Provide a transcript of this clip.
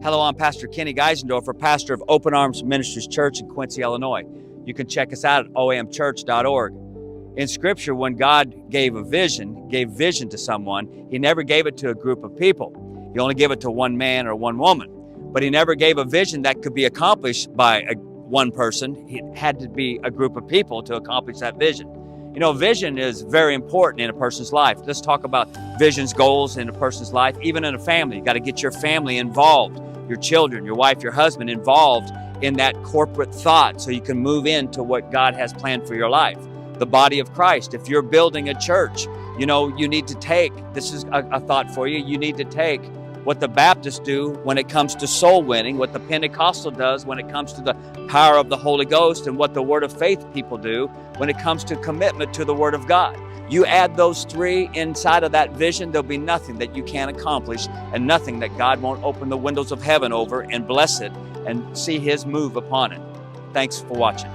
Hello, I'm Pastor Kenny Geisendorfer, pastor of Open Arms Ministries Church in Quincy, Illinois. You can check us out at oamchurch.org. In Scripture, when God gave vision to someone, He never gave it to a group of people. He only gave it to one man or one woman. But He never gave a vision that could be accomplished by one person. It had to be a group of people to accomplish that vision. You know, vision is very important in a person's life. Let's talk about visions, goals in a person's life, even in a family. You got to get your family involved, your children, your wife, your husband involved in that corporate thought so you can move into what God has planned for your life. The body of Christ. If you're building a church, you know, you need to take, this is a thought for you, you need to take what the Baptists do when it comes to soul winning, what the Pentecostal does when it comes to the power of the Holy Ghost, and what the Word of Faith people do when it comes to commitment to the Word of God. You add those three inside of that vision, there'll be nothing that you can't accomplish and nothing that God won't open the windows of heaven over and bless it and see His move upon it. Thanks for watching.